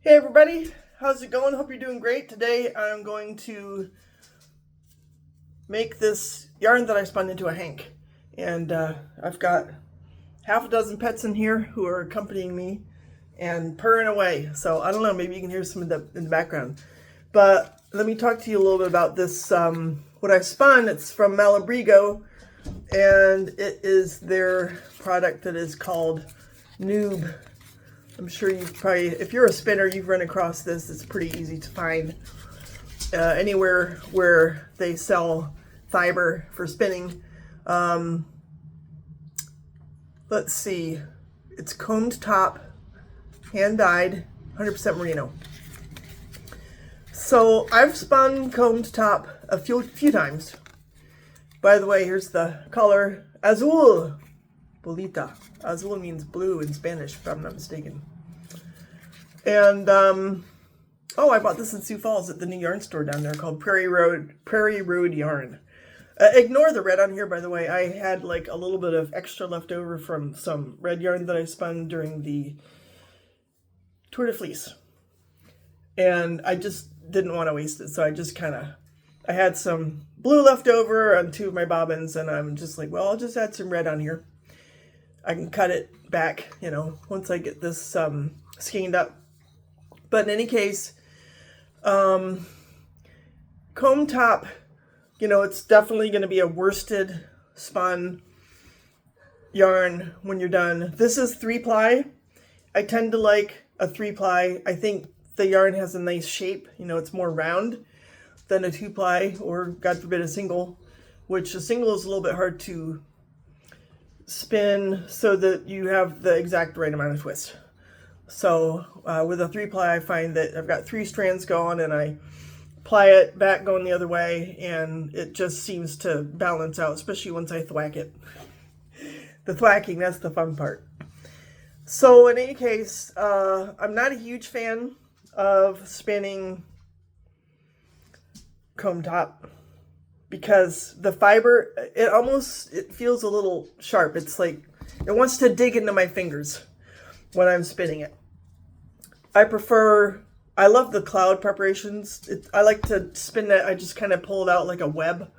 Hey everybody, how's it going? Hope you're doing great. Today I'm going to make this yarn that I spun into a hank. And I've got half a dozen pets in here who are accompanying me and purring away. So I don't know, maybe you can hear some of that in the background. But let me talk to you a little bit about this, what I spun. It's from Malabrigo, and it is their product that is called Nube. I'm sure you've probably, if you're a spinner, you've run across this. It's pretty easy to find anywhere where they sell fiber for spinning. Let's see, it's combed top, hand dyed, 100% merino. So I've spun combed top a few times. By the way, here's the color, Azul. Bolita. Azul means blue in Spanish, if I'm not mistaken. And, oh, I bought this in Sioux Falls at the new yarn store down there called Prairie Road Yarn. Ignore the red on here, by the way. I had like a little bit of extra left over from some red yarn that I spun during the Tour de Fleece. And I just didn't want to waste it, so I had some blue left over on two of my bobbins, and I'm just like, well, I'll just add some red on here. I can cut it back, once I get this skeined up. But in any case, comb top, it's definitely going to be a worsted spun yarn when you're done. This is 3-ply. I tend to like a 3-ply. I think the yarn has a nice shape. It's more round than a 2-ply, or God forbid a single, which a single is a little bit hard to spin so that you have the exact right amount of twist. So with a 3-ply, I find that I've got 3 strands going, and I ply it back going the other way, and it just seems to balance out, especially once I thwack it. The thwacking, that's the fun part. So in any case, I'm not a huge fan of spinning comb top, because the fiber, it feels a little sharp. It's like it wants to dig into my fingers when I'm spinning it. I love the cloud preparations. I like to spin that. I just kind of pull it out like a web,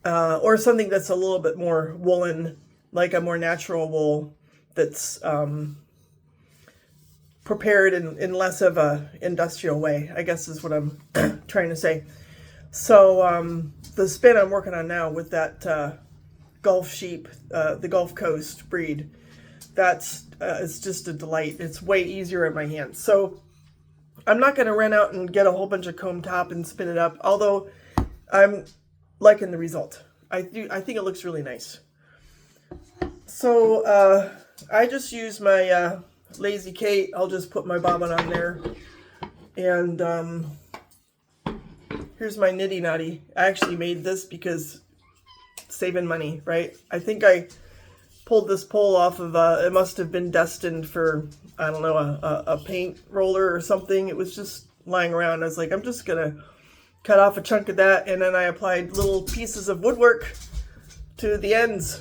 or something that's a little bit more woolen, like a more natural wool that's prepared in less of a industrial way, I guess is what I'm trying to say. So the spin I'm working on now with that Gulf sheep, the Gulf Coast breed, it's just a delight. It's way easier in my hands. So I'm not going to run out and get a whole bunch of comb top and spin it up, although I'm liking the result. I think it looks really nice. So I just use my Lazy Kate. I'll just put my bobbin on there, and here's my nitty nutty. I actually made this because saving money, right? I think I pulled this pole off of it must have been destined for, I don't know, a paint roller or something. It was just lying around. I was like, I'm just gonna cut off a chunk of that, and then I applied little pieces of woodwork to the ends,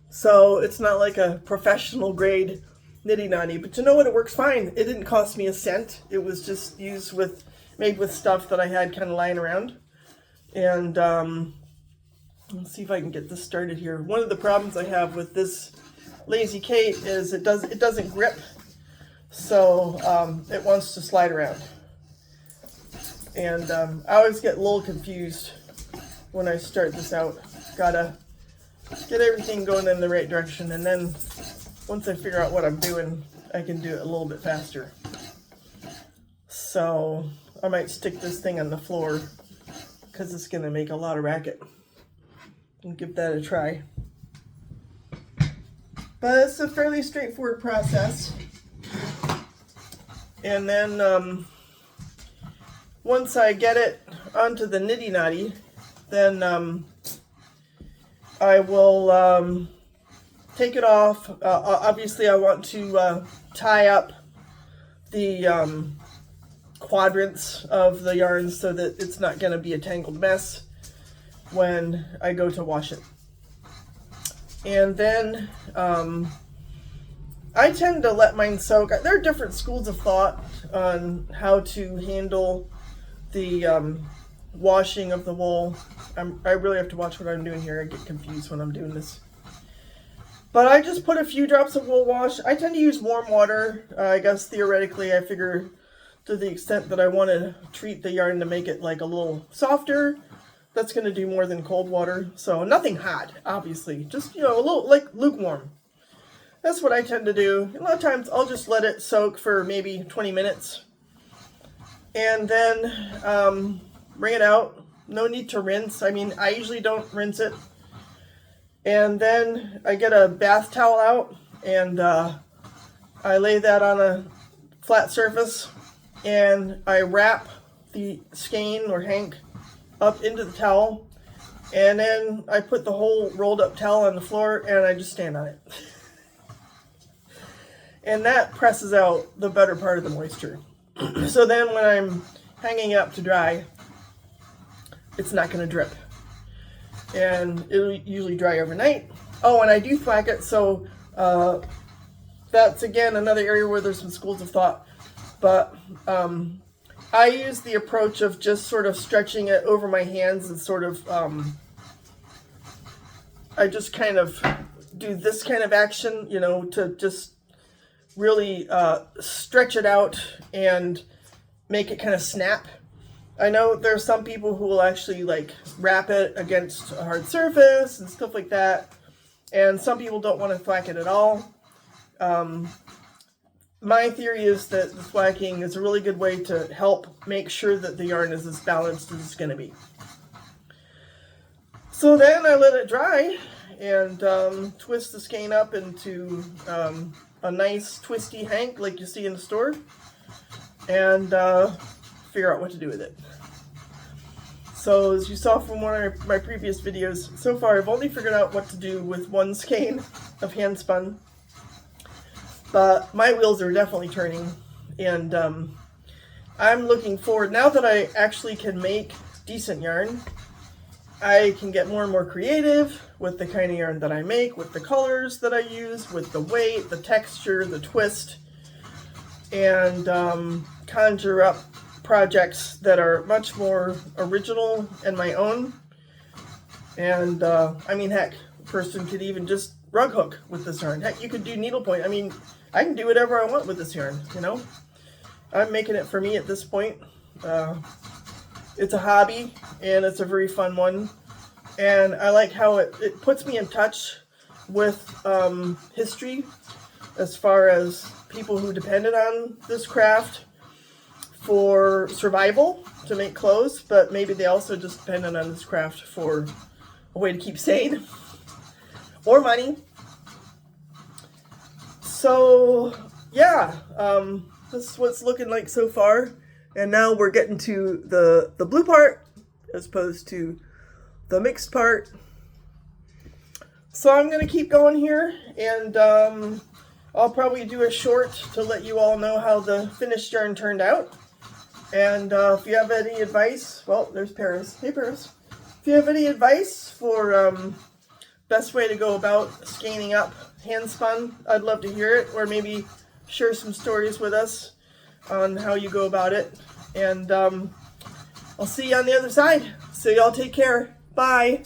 so it's not like a professional grade nitty nutty. But you know what, it works fine. It didn't cost me a cent. It was just made with stuff that I had kind of lying around. And let's see if I can get this started here. One of the problems I have with this Lazy Kate is it doesn't grip, so it wants to slide around. And I always get a little confused when I start this out. Gotta get everything going in the right direction, and then once I figure out what I'm doing, I can do it a little bit faster. So I might stick this thing on the floor because it's going to make a lot of racket, and give that a try. But it's a fairly straightforward process. And then once I get it onto the nitty nutty, then I will take it off. Obviously I want to tie up the quadrants of the yarn so that it's not going to be a tangled mess when I go to wash it. And then I tend to let mine soak. There are different schools of thought on how to handle the washing of the wool. I really have to watch what I'm doing here. I get confused when I'm doing this. But I just put a few drops of wool wash. I tend to use warm water. I guess theoretically I figure to the extent that I want to treat the yarn to make it like a little softer, that's going to do more than cold water. So nothing hot, obviously. Just, you know, a little like lukewarm. That's what I tend to do. A lot of times I'll just let it soak for maybe 20 minutes. And then bring it out. No need to rinse. I mean, I usually don't rinse it. And then I get a bath towel out and I lay that on a flat surface and I wrap the skein or hank up into the towel, and then I put the whole rolled up towel on the floor and I just stand on it. And that presses out the better part of the moisture. So then when I'm hanging it up to dry, it's not going to drip. And it'll usually dry overnight. Oh, and I do thwack it, so that's again another area where there's some schools of thought. But I use the approach of just sort of stretching it over my hands and sort of, I just kind of do this kind of action, you know, to just really stretch it out and make it kind of snap. I know there are some people who will actually like wrap it against a hard surface and stuff like that. And some people don't want to thwack it at all. My theory is that the thwacking is a really good way to help make sure that the yarn is as balanced as it's going to be. So then I let it dry and twist the skein up into a nice twisty hank like you see in the store, and figure out what to do with it. So as you saw from one of my previous videos, so far I've only figured out what to do with one skein of hand spun. But my wheels are definitely turning, and I'm looking forward, now that I actually can make decent yarn, I can get more and more creative with the kind of yarn that I make, with the colors that I use, with the weight, the texture, the twist, and conjure up projects that are much more original and my own. And I mean, heck, a person could even just rug hook with this yarn. Heck, you could do needlepoint. I mean, I can do whatever I want with this yarn, you know. I'm making it for me at this point. It's a hobby, and it's a very fun one. And I like how it puts me in touch with history, as far as people who depended on this craft for survival, to make clothes, but maybe they also just depended on this craft for a way to keep sane or money. So yeah, this is what it's looking like so far. And now we're getting to the blue part as opposed to the mixed part. So I'm going to keep going here, and I'll probably do a short to let you all know how the finished yarn turned out. And if you have any advice, well, there's Paris. Hey, Paris. If you have any advice for best way to go about skeining up hand spun, I'd love to hear it, or maybe share some stories with us on how you go about it. And I'll see you on the other side. So y'all take care. Bye.